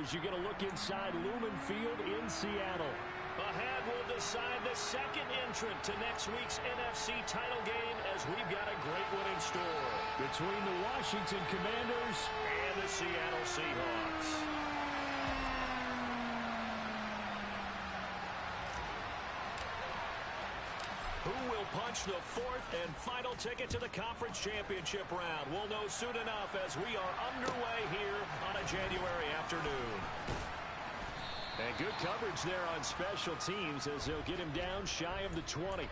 as you get a look inside Lumen Field in Seattle. Ahead will decide the second entrant to next week's NFC title game as we've got a great one in store. Between the Washington Commanders and the Seattle Seahawks. Who will punch the fourth and final ticket to the conference championship round? We'll know soon enough as we are underway here on a January afternoon. And good coverage there on special teams as they'll get him down shy of the 20.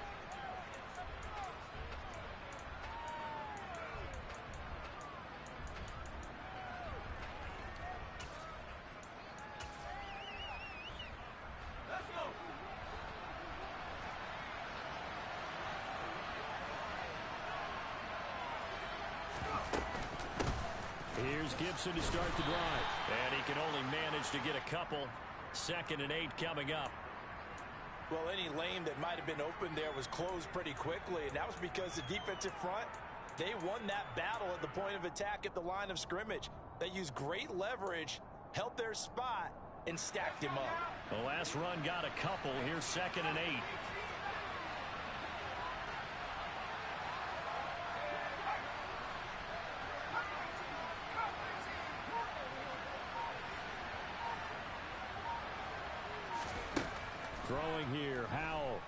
Here's Gibson to start the drive. And he can only manage to get a couple. 2nd and 8 coming up. Well, any lane that might have been open there was closed pretty quickly, and that was because the defensive front, they won that battle at the point of attack at the line of scrimmage. They used great leverage, held their spot, and stacked him up. The last run got a couple. Here's 2nd and 8. Throwing here, Howell.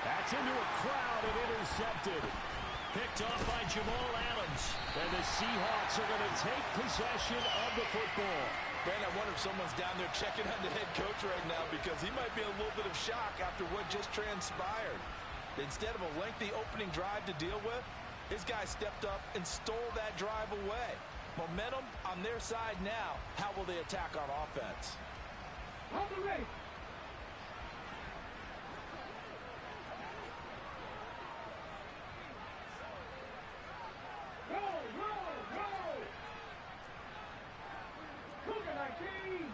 That's into a crowd and intercepted. Picked off by Jamal Adams. And the Seahawks are going to take possession of the football. Man, I wonder if someone's down there checking on the head coach right now because he might be in a little bit of shock after what just transpired. Instead of a lengthy opening drive to deal with, his guy stepped up and stole that drive away. Momentum on their side now. How will they attack on offense? On the race. Go, go! Cougar 19.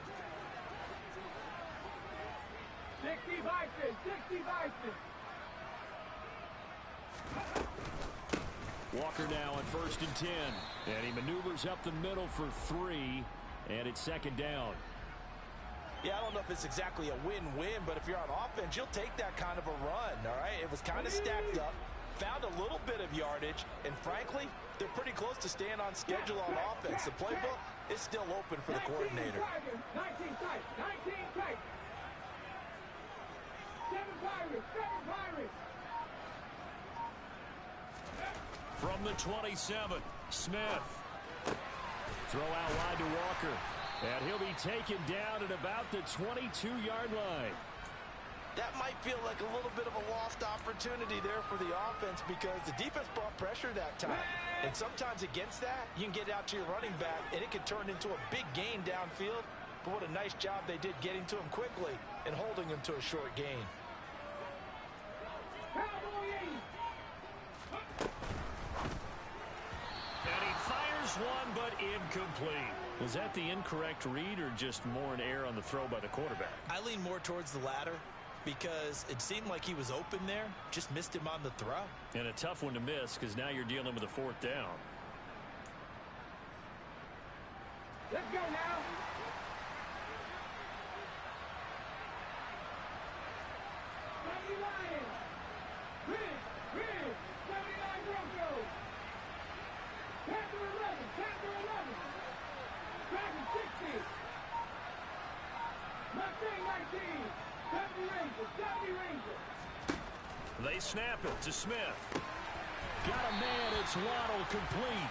60 Vikings, 60 Vikings. Walker now on 1st and 10. And he maneuvers up the middle for 3. And it's 2nd down. Yeah, I don't know if it's exactly a win-win, but if you're on offense, you'll take that kind of a run, all right? It was kind of stacked up, found a little bit of yardage, and frankly, they're pretty close to staying on schedule on offense. The playbook is still open for the coordinator. 19 sight, 19 sight. 7 Pirates, 7 Pirates. From the 27, Smith. Throw out wide to Walker. And he'll be taken down at about the 22-yard line. That might feel like a little bit of a lost opportunity there for the offense because the defense brought pressure that time. And sometimes against that, you can get out to your running back, and it can turn into a big gain downfield. But what a nice job they did getting to him quickly and holding him to a short gain. And he fires one, but incomplete. Was that the incorrect read or just more an error on the throw by the quarterback? I lean more towards the latter because it seemed like he was open there, just missed him on the throw. And a tough one to miss because now you're dealing with a 4th down. Let's go now. Lions. Ridge, 79 Broncos. Panther 11, Panther 11. Dragon 60. Mustang 19. 70 Rangers, 70 Rangers. They snap it to Smith. Got a man, it's Waddle complete.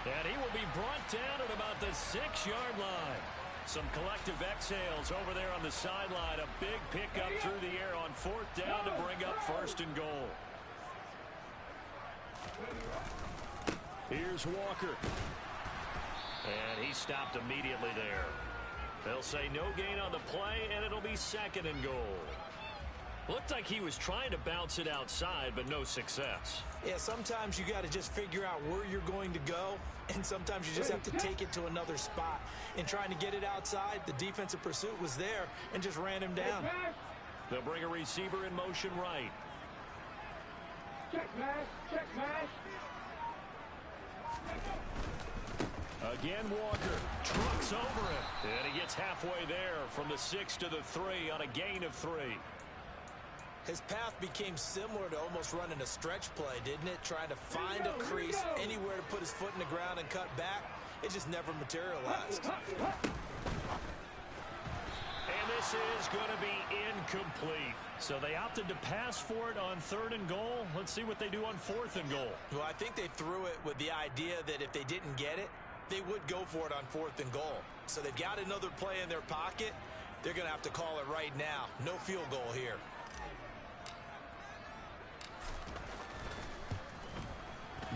And he will be brought down at about the 6-yard line. Some collective exhales over there on the sideline. A big pickup through the air on 4th down to bring up 1st and goal. Here's Walker. And he stopped immediately there. They'll say no gain on the play, and it'll be 2nd and goal. Looked like he was trying to bounce it outside, but no success. Yeah, sometimes you got to just figure out where you're going to go, and sometimes you just have to take it to another spot. In trying to get it outside, the defensive pursuit was there and just ran him down. They'll bring a receiver in motion right. Check, man. Check, man. Again, Walker trucks over him. And he gets halfway there from the 6 to the 3 on a gain of 3. His path became similar to almost running a stretch play, didn't it? Trying to find a crease, anywhere to put his foot in the ground and cut back. It just never materialized. And this is going to be incomplete. So they opted to pass for it on 3rd and goal. Let's see what they do on 4th and goal. Well, I think they threw it with the idea that if they didn't get it, they would go for it on 4th and goal. So they've got another play in their pocket. They're going to have to call it right now. No field goal here.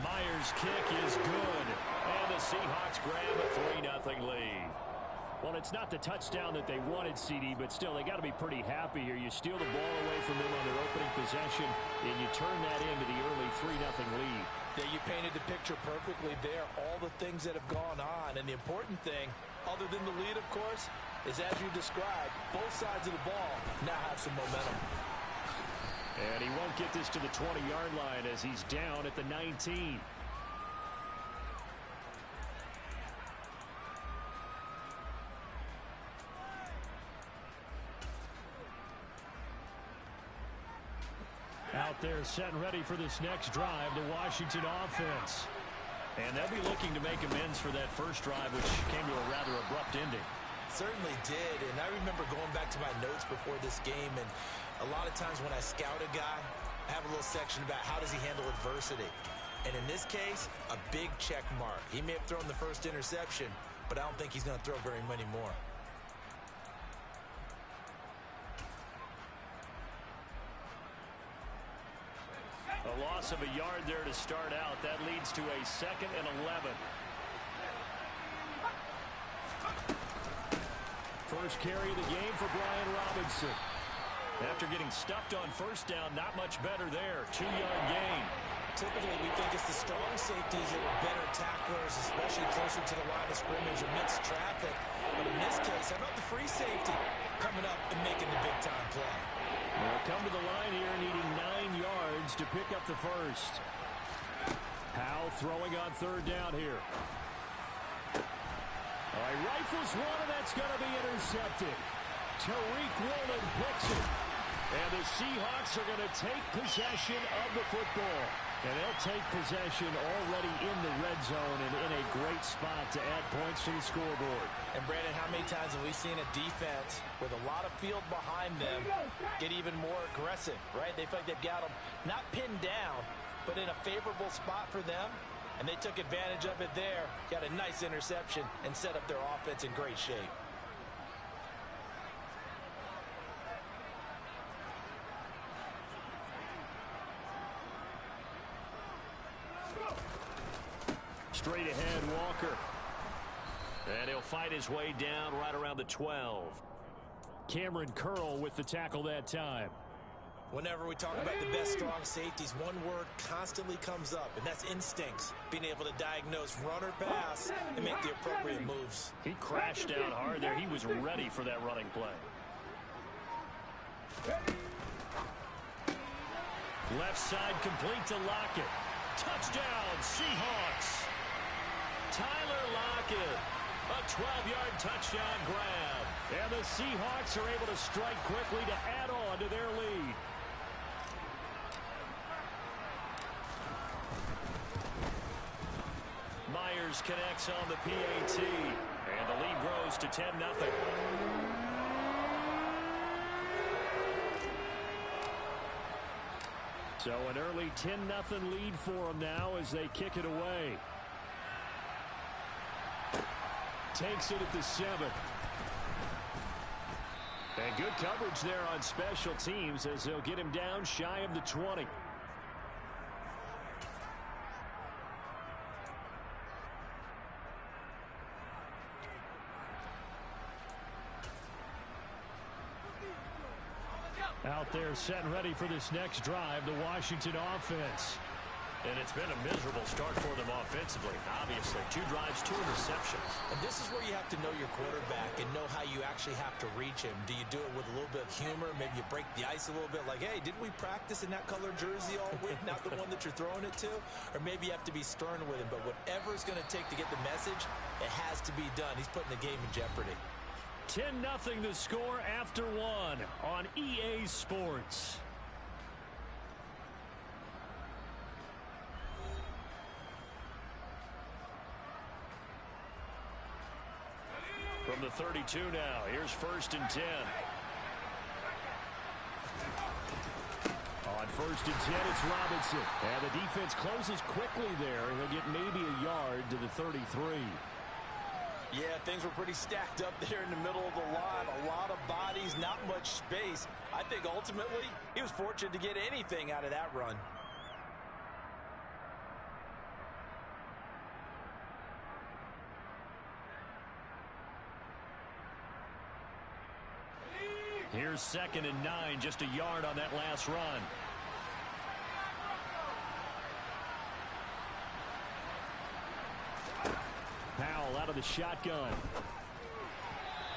Myers' kick is good. And the Seahawks grab a 3-0 lead. Well, it's not the touchdown that they wanted, CD, but still, they got to be pretty happy here. You steal the ball away from them on their opening possession, and you turn that into the early 3-0 lead. Yeah, you painted the picture perfectly there. All the things that have gone on, and the important thing, other than the lead, of course, is as you described, both sides of the ball now have some momentum. And he won't get this to the 20-yard line as he's down at the 19. Out there set and ready for this next drive, the Washington offense. And they'll be looking to make amends for that first drive, which came to a rather abrupt ending. Certainly did, and I remember going back to my notes before this game, and a lot of times when I scout a guy, I have a little section about how does he handle adversity. And in this case, a big check mark. He may have thrown the first interception, but I don't think he's going to throw very many more. A loss of a yard there to start out. That leads to a 2nd and 11. First carry of the game for Brian Robinson. After getting stuffed on first down, not much better there. 2-yard gain. Typically, we think it's the strong safeties that are better tacklers, especially closer to the line of scrimmage amidst traffic. But in this case, how about the free safety coming up and making the big-time play? They'll come to the line here needing 9 yards to pick up the first. Powell throwing on 3rd down here. All right, rifles one, and that's going to be intercepted. Tariq Woolen picks it. And the Seahawks are going to take possession of the football. And they'll take possession already in the red zone and in a great spot to add points to the scoreboard. And, Brandon, how many times have we seen a defense with a lot of field behind them get even more aggressive, right? They feel like they've got them not pinned down, but in a favorable spot for them. And they took advantage of it there, got a nice interception, and set up their offense in great shape. Straight ahead, Walker. And he'll fight his way down right around the 12. Cameron Curl with the tackle that time. Whenever we talk about the best strong safeties, one word constantly comes up, and that's instincts. Being able to diagnose run or pass and make the appropriate moves. He crashed out hard there. He was ready for that running play. Left side complete to Lockett. Touchdown, Seahawks. Tyler Lockett, a 12-yard touchdown grab. And the Seahawks are able to strike quickly to add on to their lead. Myers connects on the PAT. And the lead grows to 10-0. So an early 10-0 lead for them now as they kick it away. Takes it at the 7. And good coverage there on special teams as they'll get him down shy of the 20. Out there set and ready for this next drive, the Washington offense. And it's been a miserable start for them offensively. Obviously, 2 drives, 2 interceptions. And this is where you have to know your quarterback and know how you actually have to reach him. Do you do it with a little bit of humor? Maybe you break the ice a little bit like, hey, didn't we practice in that color jersey all week, not the one that you're throwing it to? Or maybe you have to be stern with him. But whatever it's going to take to get the message, it has to be done. He's putting the game in jeopardy. 10-0 the score after 1 on EA Sports. From the 32 now, here's 1st and 10. On 1st and 10, it's Robinson. And the defense closes quickly there. He'll get maybe a yard to the 33. Yeah, things were pretty stacked up there in the middle of the line. A lot of bodies, not much space. I think ultimately he was fortunate to get anything out of that run. Here's 2nd and 9, just a yard on that last run. Powell out of the shotgun.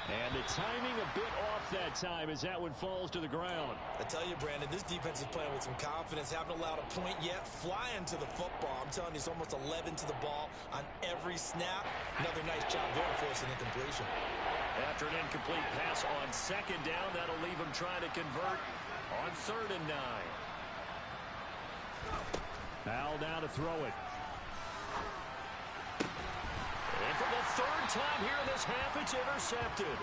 And the timing a bit off that time as that one falls to the ground. I tell you, Brandon, this defense is playing with some confidence. Haven't allowed a point yet. Flying to the football. I'm telling you, it's almost 11 to the ball on every snap. Another nice job there forcing the completion. After an incomplete pass on 2nd down, that'll leave him trying to convert on 3rd and 9. Powell down to throw it. And for the 3rd time here in this half, it's intercepted.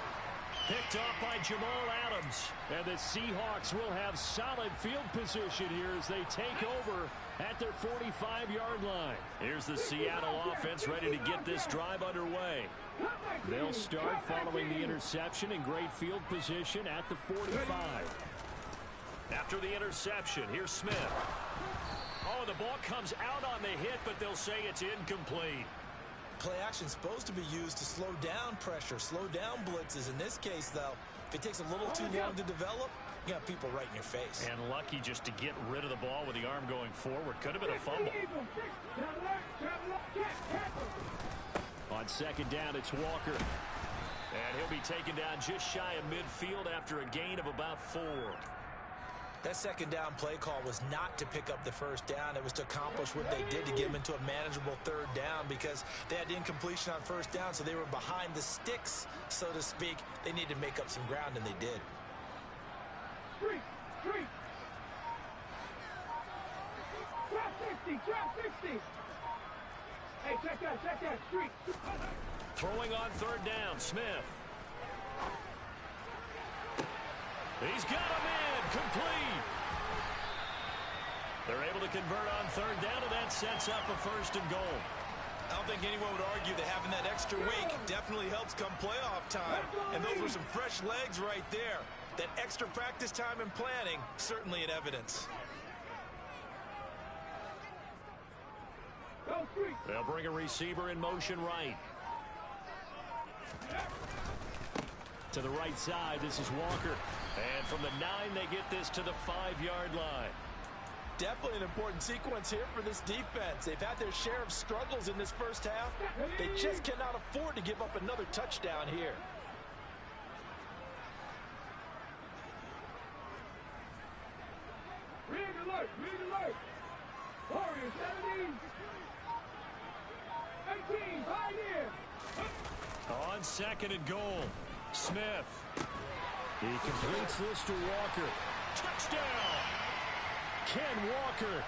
Picked off by Jamal Adams. And the Seahawks will have solid field position here as they take over at their 45-yard line. Here's the Seattle offense ready to get this drive underway. They'll start following the interception in great field position at the 45. After the interception, here's Smith. Oh, the ball comes out on the hit, but they'll say it's incomplete. Play action supposed to be used to slow down pressure, slow down blitzes. In this case, though, if it takes a little too long to develop, you got people right in your face. And lucky just to get rid of the ball with the arm going forward. Could have been a fumble. On 2nd down, it's Walker. And he'll be taken down just shy of midfield after a gain of about 4. That 2nd down play call was not to pick up the 1st down. It was to accomplish what they did to get them into a manageable 3rd down because they had incompletion on 1st down, so they were behind the sticks, so to speak. They needed to make up some ground, and they did. Street! Drop 60! Hey, check that, Street! Throwing on 3rd down, Smith. He's got him in, complete. They're able to convert on 3rd down, and that sets up a 1st and goal. I don't think anyone would argue that having that extra week definitely helps come playoff time. And those were some fresh legs right there. That extra practice time and planning, certainly in evidence. They'll bring a receiver in motion right. To the right side, this is Walker. And from the 9, they get this to the 5-yard line. Definitely an important sequence here for this defense. They've had their share of struggles in this 1st half. They just cannot afford to give up another touchdown here. Red alert! Warriors 17! 18, right here! On 2nd and goal, Smith. He completes this to Walker. Touchdown! Ken Walker,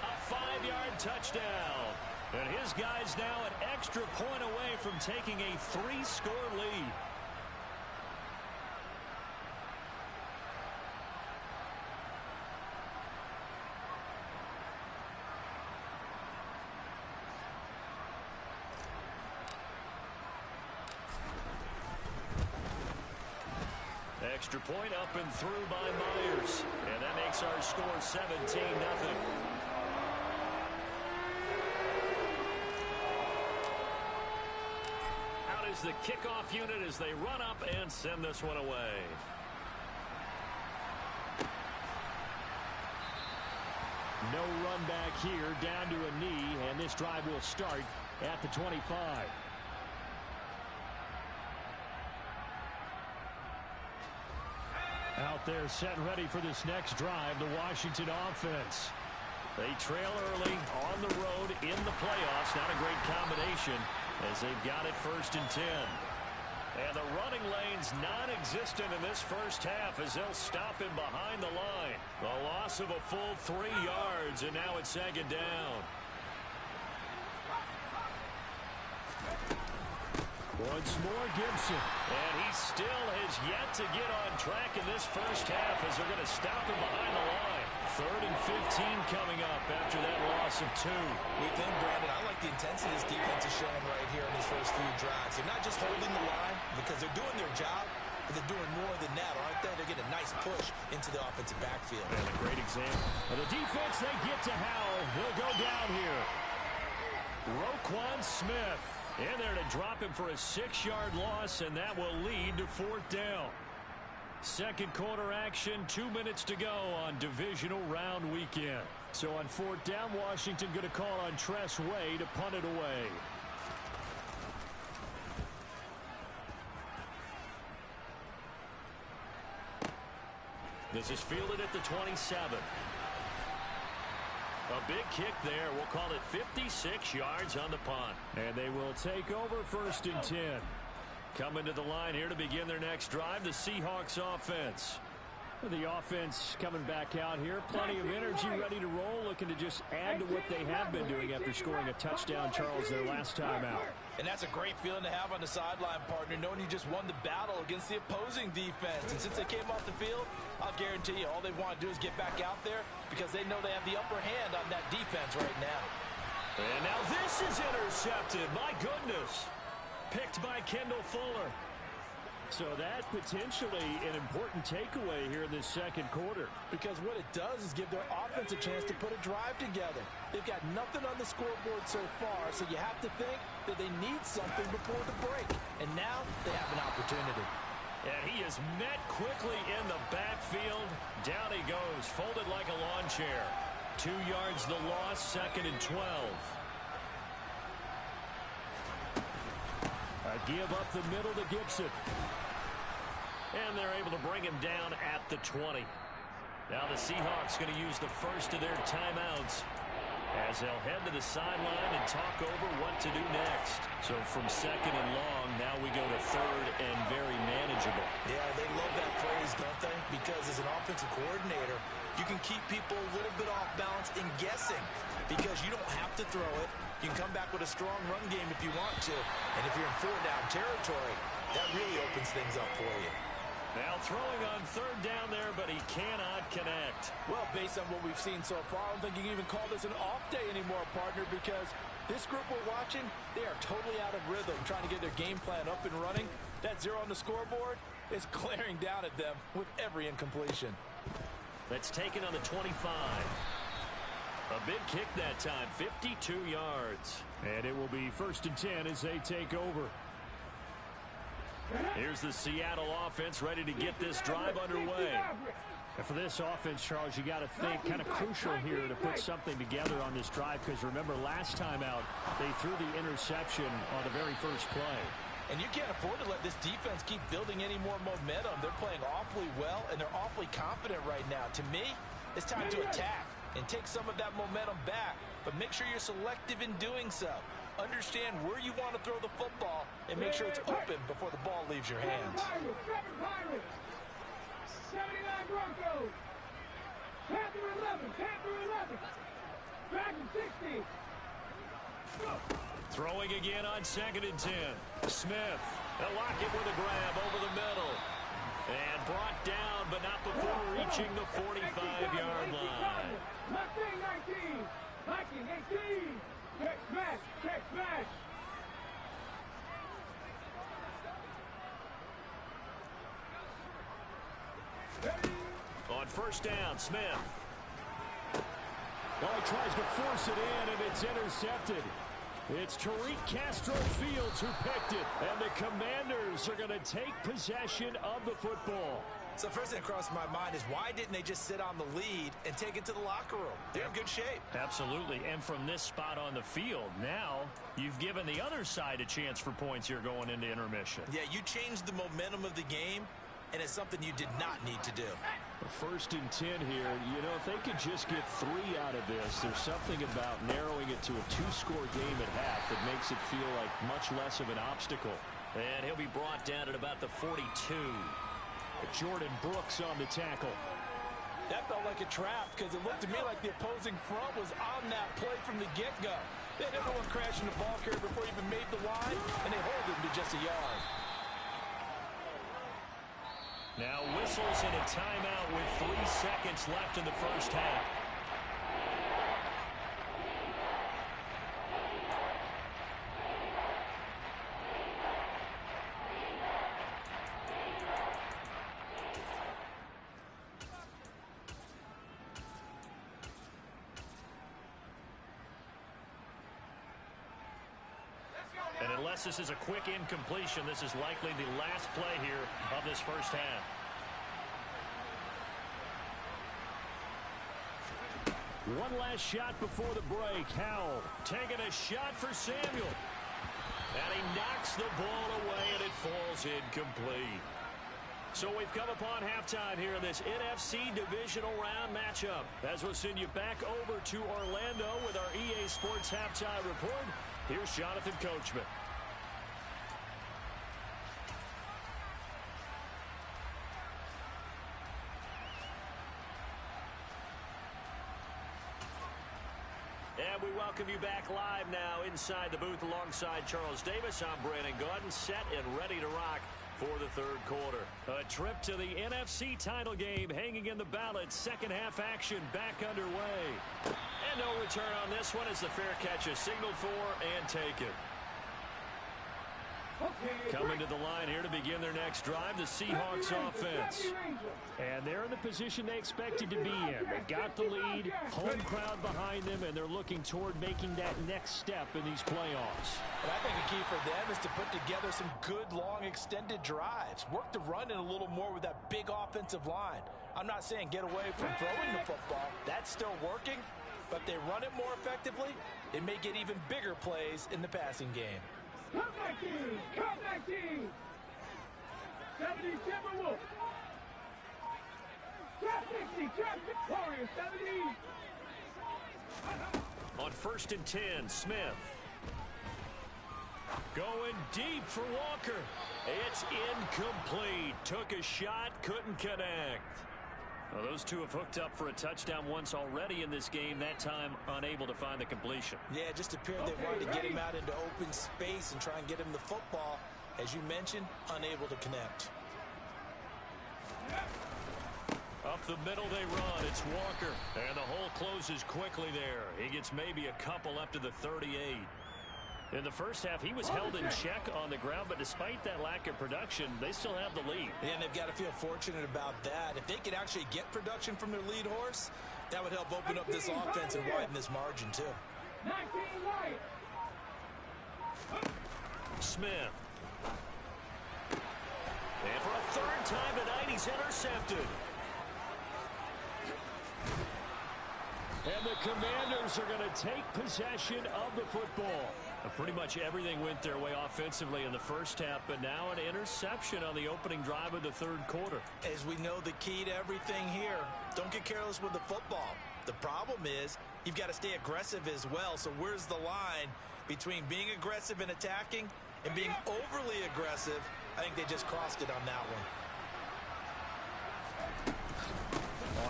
a 5-yard touchdown. And his guys now an extra point away from taking a 3-score lead. Extra point up and through by Myers. And that makes our score 17-0. Out is the kickoff unit as they run up and send this one away. No run back here, down to a knee, and this drive will start at the 25. Out there set and ready for this next drive, the Washington offense. They trail early on the road in the playoffs. Not a great combination as they've got it 1st and 10. And the running lane's non-existent in this first half as they'll stop him behind the line. A loss of a full 3 yards, and now it's 2nd down. Once more, Gibson. And he still has yet to get on track in this first half as they're going to stop him behind the line. 3rd and 15 coming up after that loss of 2. We think, Brandon, I like the intensity this defense is showing right here in these first few drives. They're not just holding the line because they're doing their job, but they're doing more than that, aren't they? They're getting a nice push into the offensive backfield. And a great example. Of the defense, they get to Howell. He'll go down here. Roquan Smith in there to drop him for a 6-yard loss, and that will lead to 4th down. Second quarter action, 2 minutes to go on divisional round weekend. So on 4th down, Washington going to call on Tress Way to punt it away. This is fielded at the 27. A big kick there. We'll call it 56 yards on the punt. And they will take over 1st and 10. Coming to the line here to begin their next drive, the Seahawks offense. The offense coming back out here. Plenty of energy, ready to roll, looking to just add to what they have been doing after scoring a touchdown, Charles, their last time out. And that's a great feeling to have on the sideline, partner, knowing you just won the battle against the opposing defense. And since they came off the field, I'll guarantee you all they want to do is get back out there because they know they have the upper hand on that defense right now. And now this is intercepted. My goodness. Picked by Kendall Fuller. So that potentially an important takeaway here in this second quarter. Because what it does is give their offense a chance to put a drive together. They've got nothing on the scoreboard so far, so you have to think that they need something before the break. And now they have an opportunity. And he is met quickly in the backfield. Down he goes, folded like a lawn chair. 2 yards the loss, 2nd and 12. A give up the middle to Gibson. And they're able to bring him down at the 20. Now the Seahawks going to use the first of their timeouts as they'll head to the sideline and talk over what to do next. So from 2nd and long, now we go to 3rd and very manageable. Yeah, they love that phrase, don't they? Because as an offensive coordinator, you can keep people a little bit off balance in guessing because you don't have to throw it. You can come back with a strong run game if you want to. And if you're in 4-down territory, that really opens things up for you. Now throwing on 3rd down there, but he cannot connect. Well, based on what we've seen so far, I don't think you can even call this an off day anymore, partner, because this group we're watching, they are totally out of rhythm, trying to get their game plan up and running. That 0 on the scoreboard is glaring down at them with every incompletion. That's taken on the 25. A big kick that time, 52 yards. And it will be 1st and 10 as they take over. Here's the Seattle offense ready to get this drive underway. And for this offense, Charles, you got to think kind of crucial here to put something together on this drive because remember last time out they threw the interception on the very first play. And you can't afford to let this defense keep building any more momentum. They're playing awfully well and they're awfully confident right now. To me, it's time to attack and take some of that momentum back, but make sure you're selective in doing so. Understand where you want to throw the football and make sure it's open before the ball leaves your hands. 79 Broncos. Panther 11. Panther 11. Dragon 60. Throwing again on 2nd and 10. Smith. They'll lock it with a grab over the middle. And brought down, but not before reaching the 45-yard line. Mustang 19. Viking 18. Check smash. Check smash. On 1st down, Smith. Well, he tries to force it in, and it's intercepted. It's Tariq Castro-Fields who picked it, and the Commanders are going to take possession of the football. So first thing that crossed my mind is why didn't they just sit on the lead and take it to the locker room? They're in good shape. Absolutely. And from this spot on the field, now you've given the other side a chance for points here going into intermission. Yeah, you changed the momentum of the game, and it's something you did not need to do. First and 10 here. You know, if they could just get 3 out of this, there's something about narrowing it to a 2-score game at half that makes it feel like much less of an obstacle. And he'll be brought down at about the 42. Jordan Brooks on the tackle. That felt like a trap because it looked to me like the opposing front was on that play from the get-go. They had everyone crashing the ball carrier before he even made the line, and they hold him to just a yard. Now whistles in a timeout with 3 seconds left in the first half. And unless this is a quick incompletion, this is likely the last play here of this first half. One last shot before the break. Howell Taking a shot for Samuel. And he knocks the ball away, and it falls incomplete. So we've come upon halftime here in this NFC Divisional Round matchup. As we'll send you back over to Orlando with our EA Sports Halftime Report. Here's Jonathan Coachman. And we welcome you back live now inside the booth alongside Charles Davis. I'm Brandon Gaudin, set and ready to rock for the third quarter. A trip to the NFC title game hanging in the balance. Second half action back underway. And no return on this one as the fair catch is signaled for and taken. Coming to the line here to begin their next drive, the Seahawks offense. And they're in the position they expected to be in. They've got the lead, home crowd behind them, and they're looking toward making that next step in these playoffs. And I think the key for them is to put together some good, long, extended drives. Work the run in a little more with that big offensive line. I'm not saying get away from throwing the football. That's still working. But if they run it more effectively, it may get even bigger plays in the passing game. Come back team! Come back team! 70 Timberwolves! Trap 60! Trap 60! Warriors 70! On first and 10, Smith. Going deep for Walker. It's incomplete. Took a shot, couldn't connect. Well, those two have hooked up for a touchdown once already in this game, that time unable to find the completion. Yeah, it just appeared they wanted to get him out into open space and try and get him the football. As you mentioned, unable to connect. Up the middle they run. It's Walker. And the hole closes quickly there. He gets maybe a couple up to the 38. In the first half, he was held in check on the ground, but despite that lack of production, they still have the lead. And they've got to feel fortunate about that. If they could actually get production from their lead horse, that would help open up this offense and widen this margin, too. 19 right. Smith. And for a third time tonight, he's intercepted. And the Commanders are going to take possession of the football. Pretty much everything went their way offensively in the first half, but now an interception on the opening drive of the third quarter. As we know, the key to everything here, don't get careless with the football. The problem is you've got to stay aggressive as well. So where's the line between being aggressive and attacking and being overly aggressive? I think they just crossed it on that one.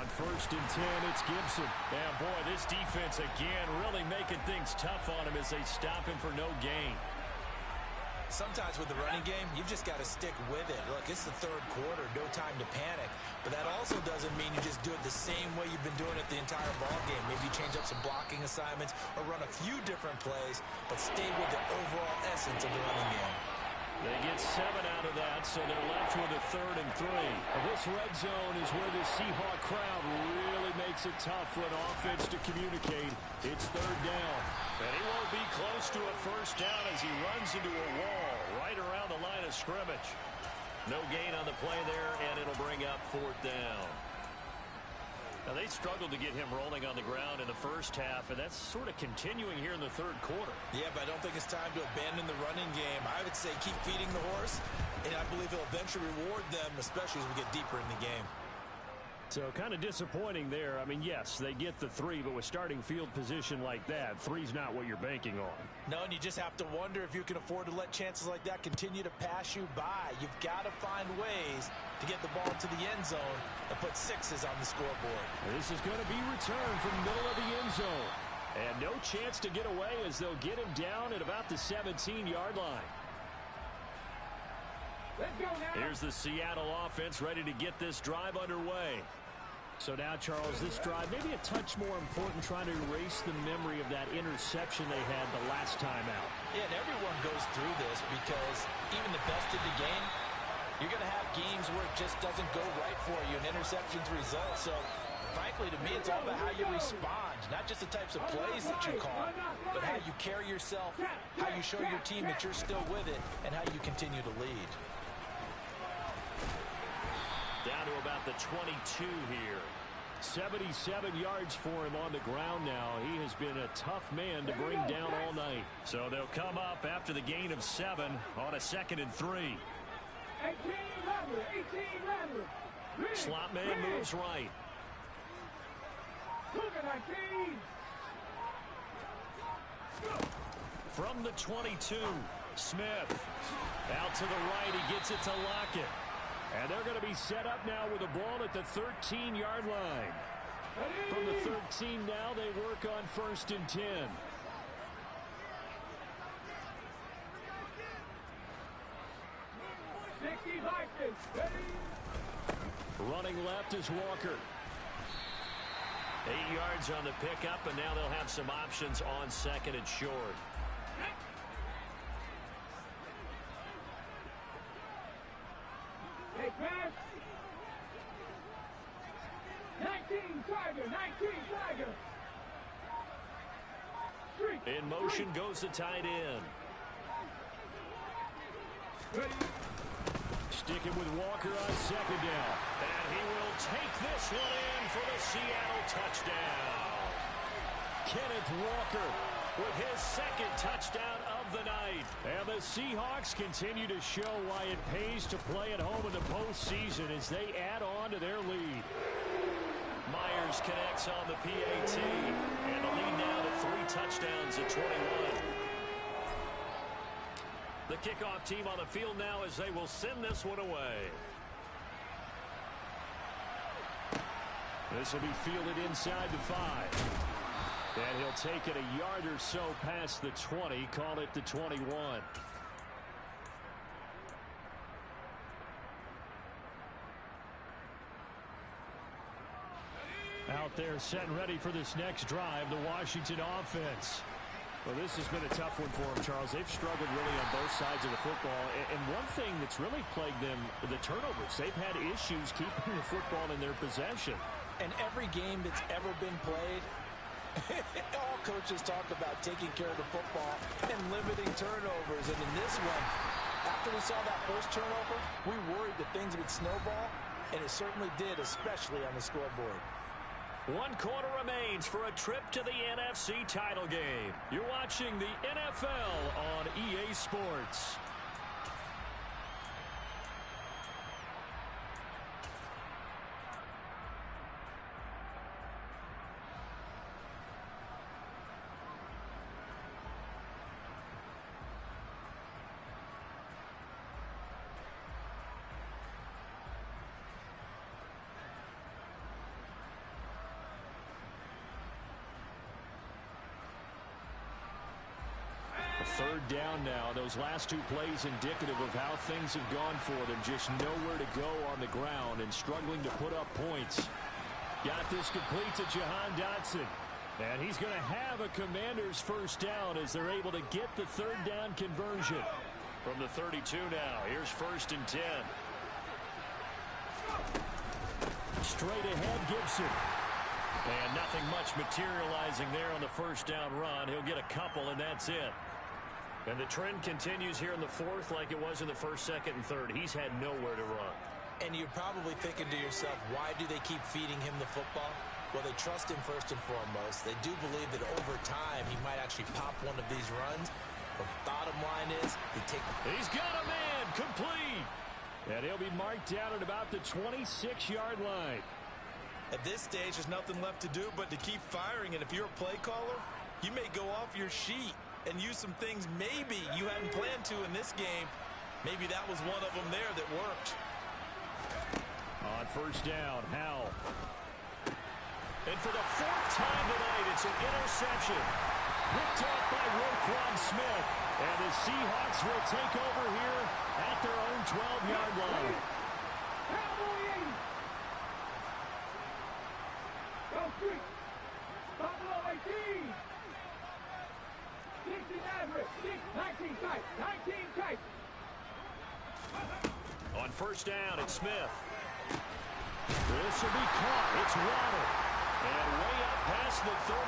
On first and 10, it's Gibson. And boy, this defense again really making things tough on him as they stop him for no gain. Sometimes with the running game, you've just got to stick with it. Look, it's the third quarter, no time to panic. But that also doesn't mean you just do it the same way you've been doing it the entire ball game. Maybe you change up some blocking assignments or run a few different plays, but stay with the overall essence of the running game. They get 7 out of that, so they're left with a 3rd and 3. This red zone is where the Seahawk crowd really makes it tough for an offense to communicate. It's 3rd down. And he won't be close to a first down as he runs into a wall right around the line of scrimmage. No gain on the play there, and it'll bring up 4th down. Now, they struggled to get him rolling on the ground in the first half, and that's sort of continuing here in the 3rd quarter. Yeah, but I don't think it's time to abandon the running game. I would say keep feeding the horse, and I believe he'll eventually reward them, especially as we get deeper in the game. So kind of disappointing there. I mean, yes, they get the 3, but with starting field position like that, 3's not what you're banking on. No, and you just have to wonder if you can afford to let chances like that continue to pass you by. You've got to find ways to get the ball to the end zone and put 6s on the scoreboard. This is going to be returned from the middle of the end zone. And no chance to get away as they'll get him down at about the 17-yard line. Let's go now. Here's the Seattle offense ready to get this drive underway. So now, Charles, this drive maybe a touch more important, trying to erase the memory of that interception they had the last time out. Yeah, and everyone goes through this because even the best of the game, you're going to have games where it just doesn't go right for you and interceptions result. So, frankly, to me, it's all about how you respond, not just the types of plays that you call, but how you carry yourself, how you show your team that you're still with it, and how you continue to lead. Down to about the 22 here. 77 yards for him on the ground now. He has been a tough man to bring down all night. So they'll come up after the gain of 7 on a 2nd and 3. 18 Rattler. Slot man moves right. From the 22, Smith. Out to the right, he gets it to Lockett. And they're going to be set up now with the ball at the 13-yard line. From the 13 now, they work on 1st and 10. Running left is Walker. 8 yards on the pickup, and now they'll have some options on 2nd and short. Hey, pass. 19 Tiger. In motion goes the tight end. Sticking with Walker on 2nd down. And he will take this one in for the Seattle touchdown. Kenneth Walker with his 2nd touchdown of the night. And the Seahawks continue to show why it pays to play at home in the postseason as they add on to their lead. Myers connects on the PAT. And the lead now to 3 touchdowns at 21. The kickoff team on the field now as they will send this one away. This will be fielded inside the 5. And he'll take it a yard or so past the 20, call it the 21. Out there set and ready for this next drive, the Washington offense. Well, this has been a tough one for them, Charles. They've struggled really on both sides of the football. And one thing that's really plagued them, the turnovers. They've had issues keeping the football in their possession. And every game that's ever been played, all coaches talk about taking care of the football and limiting turnovers. And in this one, after we saw that first turnover, we worried that things would snowball, and it certainly did, especially on the scoreboard. 1 quarter remains for a trip to the NFC title game. You're watching the NFL on EA Sports. Third down now. Those last 2 plays indicative of how things have gone for them. Just nowhere to go on the ground and struggling to put up points. Got this complete to Jahan Dotson. And he's going to have a Commanders first down as they're able to get the 3rd down conversion. From the 32 now, here's 1st and 10. Straight ahead, Gibson. And nothing much materializing there on the first down run. He'll get a couple, and that's it. And the trend continues here in the fourth like it was in the first, second, and third. He's had nowhere to run. And you're probably thinking to yourself, why do they keep feeding him the football? Well, they trust him first and foremost. They do believe that over time he might actually pop one of these runs. But bottom line is, he's got a man, complete. And he'll be marked down at about the 26-yard line. At this stage, there's nothing left to do but to keep firing. And if you're a play caller, you may go off your sheet and use some things maybe you hadn't planned to in this game. Maybe that was one of them there that worked. On first down, Howell. And for the fourth time tonight, it's an interception. Picked off by Roquan Smith. And the Seahawks will take over here at their own 12-yard line. Buffalo 18. 16 average. 19 tight. 19 tight. On first down, it's Smith. This will be caught. It's Waddle. And way up past the 35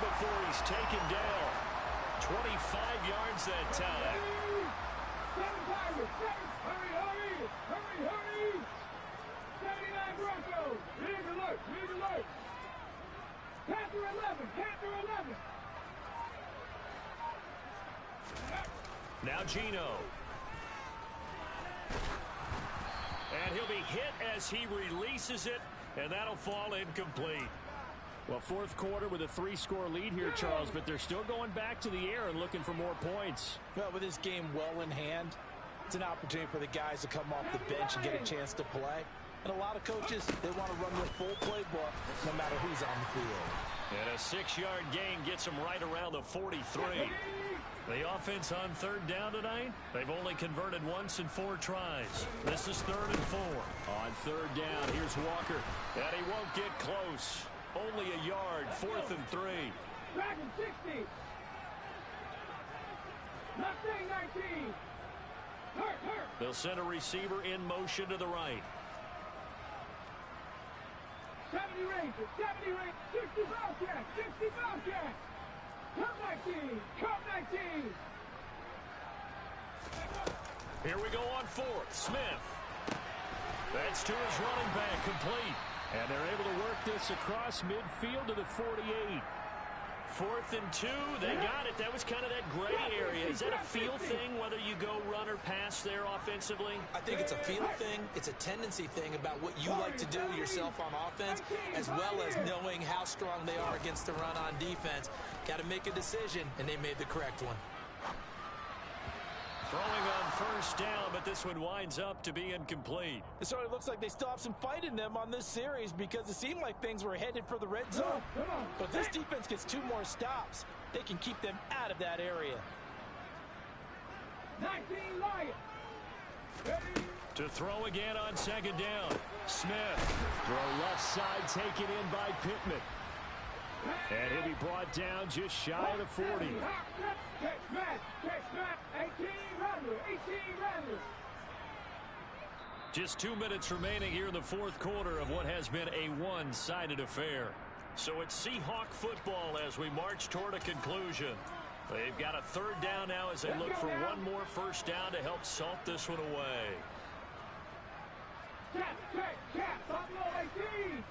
before he's taken down. 25 yards that time. 7 Tigers. 7. Hurry, hurry. Hurry, hurry. 79 Broncos. Lead alert. Lead alert. Panther 11. Panther 11. Now Geno. And he'll be hit as he releases it, and that'll fall incomplete. Well, fourth quarter with a 3-score lead here, Charles, but they're still going back to the air and looking for more points. Well, with this game well in hand, it's an opportunity for the guys to come off the bench and get a chance to play. And a lot of coaches, they want to run their full playbook no matter who's on the field. And a 6-yard gain gets them right around the 43. The offense on third down tonight, they've only converted once in 4 tries. This is 3rd and 4. On third down, here's Walker. And he won't get close. Only a yard, 4th and 3. Dragon 60. Mustang 19. Hurt. They'll send a receiver in motion to the right. 70 Rangers. 70 Rangers. 60 Bobcats. 60 Bobcats. Cup 19. Cup 19. Here we go on 4th. Smith. That's to his running back, complete. And they're able to work this across midfield to the 48. 4th and 2. They got it. That was kind of that gray area. Is that a feel thing, whether you go run or pass there offensively? I think it's a feel thing. It's a tendency thing about what you like to do yourself on offense, as well as knowing how strong they are against the run on defense. Got to make a decision, and they made the correct one. Throwing on first down, but this one winds up to be incomplete. It sort of looks like they still have some fight in them on this series because it seemed like things were headed for the red zone. But this defense gets 2 more stops. They can keep them out of that area. 19 Lions. Ready. To throw again on second down. Smith. Throw left side taken in by Pittman. And he'll be brought down just shy of the 40. Catch Matt. 18 Rattler. 18 Rattler. Just 2 minutes remaining here in the fourth quarter of what has been a one-sided affair. So it's Seahawk football as we march toward a conclusion. They've got a third down now as they look for one more first down to help salt this one away. Cap. Buffalo 18.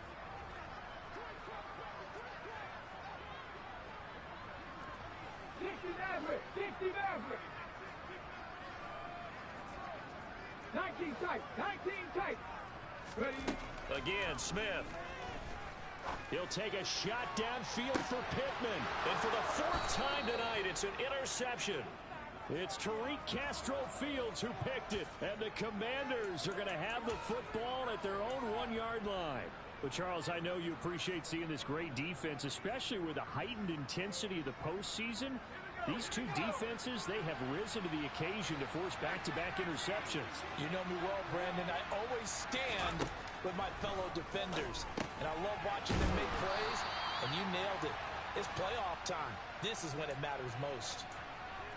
Average. 60 average. 19 tight. 19 tight. Ready. Again, Smith. He'll take a shot downfield for Pittman. And for the 4th time tonight, it's an interception. It's Tariq Castro-Fields who picked it. And the Commanders are going to have the football at their own 1-yard line. But, Charles, I know you appreciate seeing this great defense, especially with the heightened intensity of the postseason. These two defenses, they have risen to the occasion to force back-to-back interceptions. You know me well, Brandon. I always stand with my fellow defenders. And I love watching them make plays, and you nailed it. It's playoff time. This is when it matters most.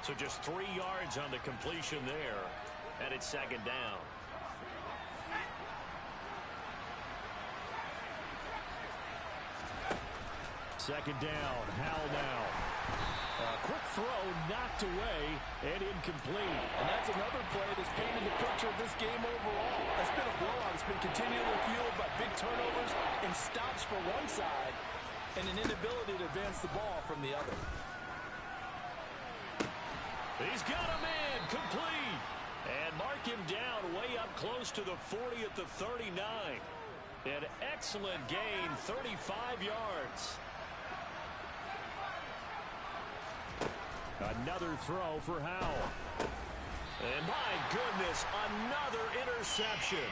So just 3 yards on the completion there, and it's second down. Second down, Howell now. Quick throw knocked away and incomplete. And that's another play that's painted the picture of this game overall. It's been a blowout. It's been continually fueled by big turnovers and stops for one side and an inability to advance the ball from the other. He's got a man complete. And mark him down way up close to the 40 at the 39. An excellent gain, 35 yards. Another throw for Howell. And my goodness, another interception.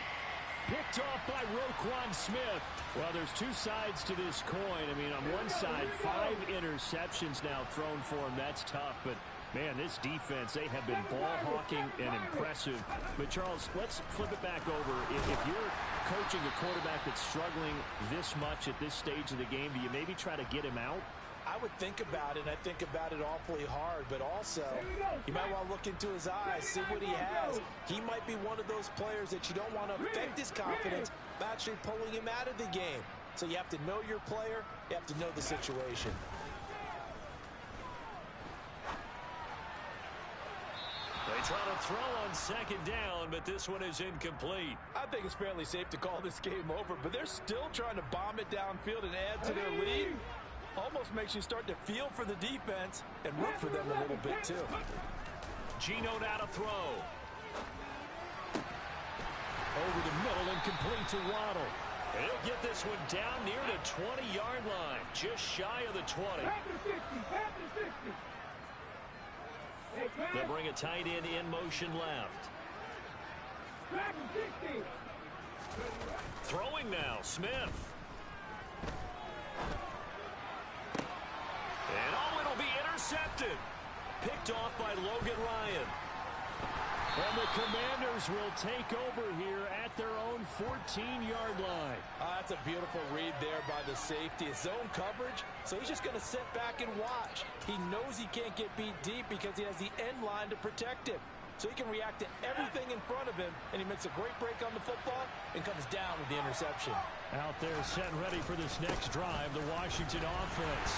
Picked off by Roquan Smith. Well, there's two sides to this coin. I mean, on one side, 5 interceptions now thrown for him. That's tough, but man, this defense, they have been ball hawking and impressive. But, Charles, let's flip it back over. If you're coaching a quarterback that's struggling this much at this stage of the game, do you maybe try to get him out? I would think about it, and I think about it awfully hard, but also you might want to look into his eyes, see what he has. He might be one of those players that you don't want to affect his confidence by actually pulling him out of the game. So you have to know your player, you have to know the situation. They try to throw on second down, but this one is incomplete. I think it's fairly safe to call this game over, but they're still trying to bomb it downfield and add to their lead. Almost makes you start to feel for the defense and root for them a little bit, too. Geno now to throw. Over the middle and complete to Waddle. He'll get this one down near the 20-yard line, just shy of the 20. They'll bring a tight end in motion left. Throwing now, Smith. And it'll be intercepted. Picked off by Logan Ryan. And the Commanders will take over here at their own 14-yard line. That's a beautiful read there by the safety. His zone coverage, so he's just going to sit back and watch. He knows he can't get beat deep because he has the end line to protect him. So he can react to everything in front of him, and he makes a great break on the football and comes down with the interception. Out there set and ready for this next drive, the Washington offense.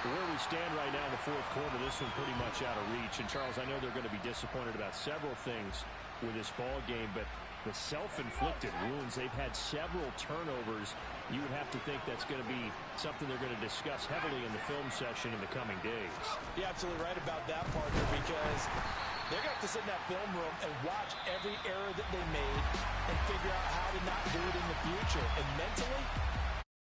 Where we stand right now in the fourth quarter, this one pretty much out of reach. And, Charles, I know they're going to be disappointed about several things with this ball game, but the self-inflicted wounds, they've had several turnovers. You would have to think that's going to be something they're going to discuss heavily in the film session in the coming days. You're absolutely right about that, partner, because they're going to have to sit in that film room and watch every error that they made and figure out how to not do it in the future. And mentally,